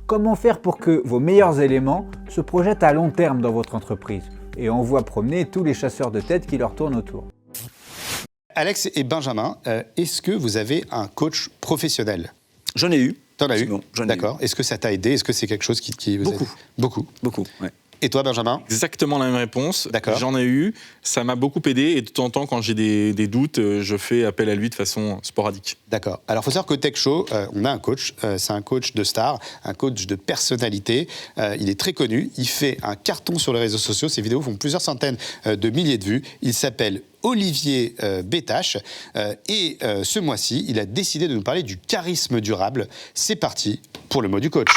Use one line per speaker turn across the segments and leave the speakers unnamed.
Comment faire pour que vos meilleurs éléments se projettent à long terme dans votre entreprise et envoient promener tous les chasseurs de tête qui leur tournent autour?
Alex et Benjamin, est-ce que vous avez un coach professionnel?
J'en ai eu.
T'en as eu?
Bon,
D'accord. Est-ce que ça t'a aidé? Est-ce que c'est quelque chose qui vous aide? Beaucoup.
Beaucoup, ouais.
Et toi, Benjamin?
Exactement la même réponse.
D'accord.
J'en ai eu. Ça m'a beaucoup aidé. Et de temps en temps, quand j'ai des doutes, je fais appel à lui de façon sporadique.
D'accord. Alors, il faut savoir qu'au Tech Show, on a un coach. C'est un coach de star, un coach de personnalité. Il est très connu. Il fait un carton sur les réseaux sociaux. Ses vidéos font plusieurs centaines de milliers de vues. Il s'appelle Olivier Bétache. Et ce mois-ci, il a décidé de nous parler du charisme durable. C'est parti pour le mot du coach.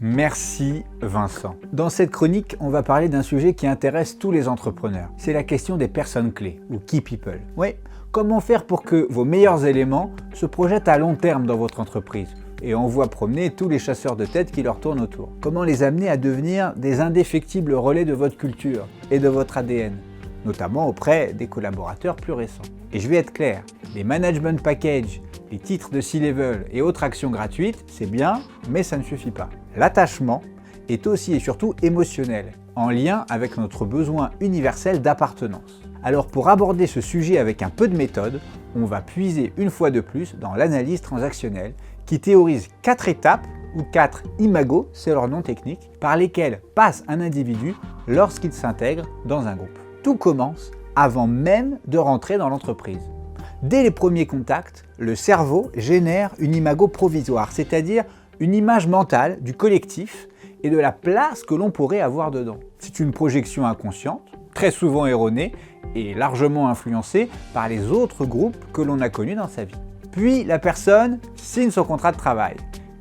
Merci Vincent. Dans cette chronique, on va parler d'un sujet qui intéresse tous les entrepreneurs. C'est la question des personnes clés, ou Key People. Oui, comment faire pour que vos meilleurs éléments se projettent à long terme dans votre entreprise et envoient promener tous les chasseurs de tête qui leur tournent autour? Comment les amener à devenir des indéfectibles relais de votre culture et de votre ADN, notamment auprès des collaborateurs plus récents? Et je vais être clair, les management packages, les titres de C-level et autres actions gratuites, c'est bien, mais ça ne suffit pas. L'attachement est aussi et surtout émotionnel, en lien avec notre besoin universel d'appartenance. Alors pour aborder ce sujet avec un peu de méthode, on va puiser une fois de plus dans l'analyse transactionnelle qui théorise 4 étapes, ou 4 imagos, c'est leur nom technique, par lesquels passe un individu lorsqu'il s'intègre dans un groupe. Tout commence avant même de rentrer dans l'entreprise. Dès les premiers contacts, le cerveau génère une imago provisoire, c'est-à-dire une image mentale du collectif et de la place que l'on pourrait avoir dedans. C'est une projection inconsciente, très souvent erronée et largement influencée par les autres groupes que l'on a connus dans sa vie. Puis la personne signe son contrat de travail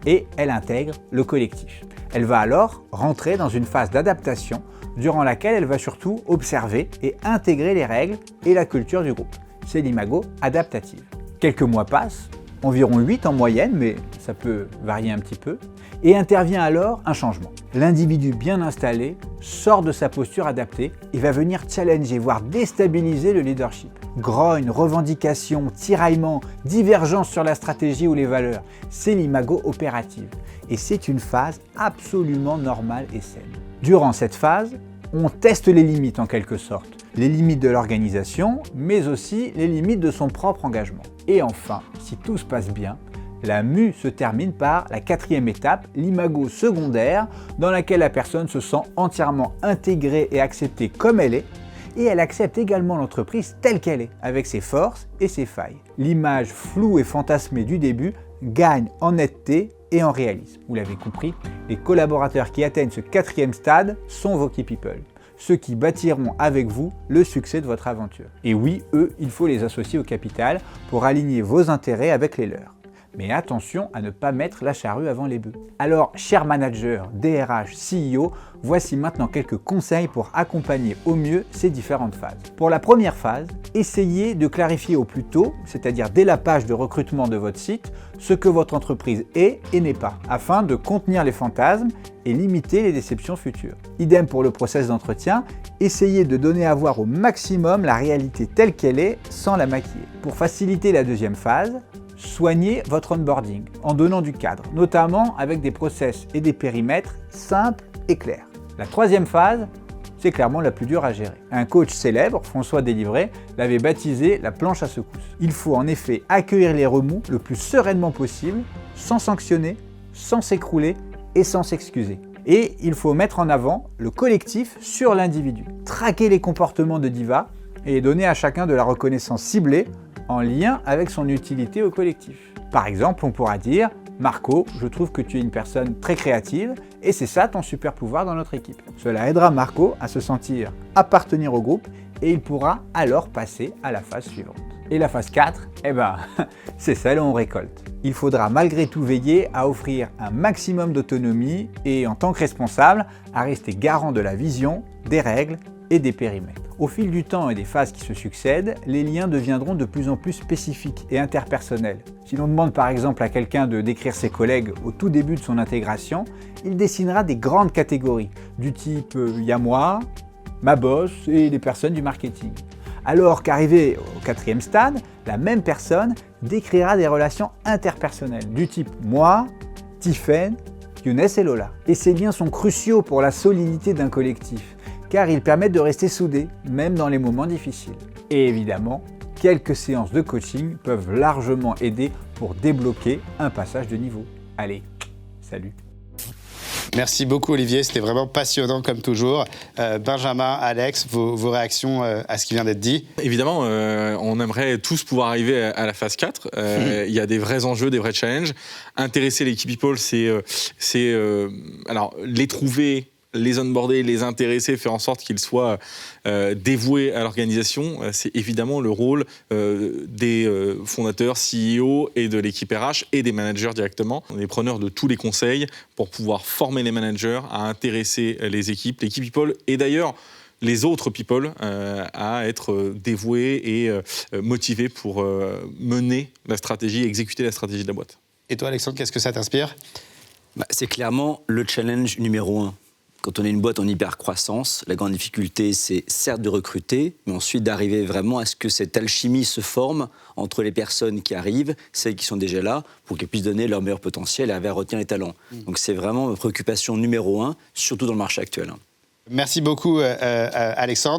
et elle intègre le collectif. Elle va alors rentrer dans une phase d'adaptation durant laquelle elle va surtout observer et intégrer les règles et la culture du groupe. C'est l'imago adaptative. Quelques mois passent, environ 8 en moyenne, mais ça peut varier un petit peu, et intervient alors un changement. L'individu bien installé sort de sa posture adaptée et va venir challenger, voire déstabiliser le leadership. Grogne, revendication, tiraillement, divergence sur la stratégie ou les valeurs, c'est l'imago opérative. Et c'est une phase absolument normale et saine. Durant cette phase, on teste les limites en quelque sorte. Les limites de l'organisation, mais aussi les limites de son propre engagement. Et enfin, si tout se passe bien, la mue se termine par la 4e étape, l'imago secondaire, dans laquelle la personne se sent entièrement intégrée et acceptée comme elle est, et elle accepte également l'entreprise telle qu'elle est, avec ses forces et ses failles. L'image floue et fantasmée du début gagne en netteté et en réalisme. Vous l'avez compris, les collaborateurs qui atteignent ce 4e stade sont vos Key People. Ceux qui bâtiront avec vous le succès de votre aventure. Et oui, eux, il faut les associer au capital pour aligner vos intérêts avec les leurs. Mais attention à ne pas mettre la charrue avant les bœufs. Alors, chers managers, DRH, CEO, voici maintenant quelques conseils pour accompagner au mieux ces différentes phases. Pour la première phase, essayez de clarifier au plus tôt, c'est-à-dire dès la page de recrutement de votre site, ce que votre entreprise est et n'est pas, afin de contenir les fantasmes et limiter les déceptions futures. Idem pour le process d'entretien, essayez de donner à voir au maximum la réalité telle qu'elle est sans la maquiller. Pour faciliter la deuxième phase, soignez votre onboarding en donnant du cadre, notamment avec des process et des périmètres simples et clairs. La troisième phase, c'est clairement la plus dure à gérer. Un coach célèbre, François Délivré, l'avait baptisé la planche à secousses. Il faut en effet accueillir les remous le plus sereinement possible, sans sanctionner, sans s'écrouler et sans s'excuser. Et il faut mettre en avant le collectif sur l'individu. Traquer les comportements de diva et donner à chacun de la reconnaissance ciblée en lien avec son utilité au collectif. Par exemple, on pourra dire « Marco, je trouve que tu es une personne très créative et c'est ça ton super pouvoir dans notre équipe ». Cela aidera Marco à se sentir appartenir au groupe et il pourra alors passer à la phase suivante. Et la phase 4, c'est celle où on récolte. Il faudra malgré tout veiller à offrir un maximum d'autonomie et en tant que responsable, à rester garant de la vision, des règles et des périmètres. Au fil du temps et des phases qui se succèdent, les liens deviendront de plus en plus spécifiques et interpersonnels. Si l'on demande par exemple à quelqu'un de décrire ses collègues au tout début de son intégration, il dessinera des grandes catégories, du type « il y a moi », ma boss et les personnes du marketing. Alors qu'arrivé au 4e stade, la même personne décrira des relations interpersonnelles du type moi, Tiffaine, Younes et Lola. Et ces liens sont cruciaux pour la solidité d'un collectif, car ils permettent de rester soudés, même dans les moments difficiles. Et évidemment, quelques séances de coaching peuvent largement aider pour débloquer un passage de niveau. Allez, salut!
Merci beaucoup Olivier, c'était vraiment passionnant comme toujours. Benjamin, Alex, vos réactions à ce qui vient d'être dit?
Évidemment, on aimerait tous pouvoir arriver à la phase 4. Il y a des vrais enjeux, des vrais challenges. Intéresser les key people, c'est alors les trouver, les onboarder, les intéresser, faire en sorte qu'ils soient dévoués à l'organisation. C'est évidemment le rôle des fondateurs, CEO et de l'équipe RH et des managers directement. On est preneurs de tous les conseils pour pouvoir former les managers à intéresser les équipes, les key people et d'ailleurs les autres people à être dévoués et motivés pour mener la stratégie, exécuter la stratégie de la boîte.
Et toi Alexandre, qu'est-ce que ça t'inspire?
C'est clairement le challenge numéro 1. Quand on est une boîte en hyper-croissance, la grande difficulté, c'est certes de recruter, mais ensuite d'arriver vraiment à ce que cette alchimie se forme entre les personnes qui arrivent, celles qui sont déjà là, pour qu'elles puissent donner leur meilleur potentiel et arriver à retenir les talents. Donc c'est vraiment ma préoccupation numéro 1, surtout dans le marché actuel.
Merci beaucoup Alexandre.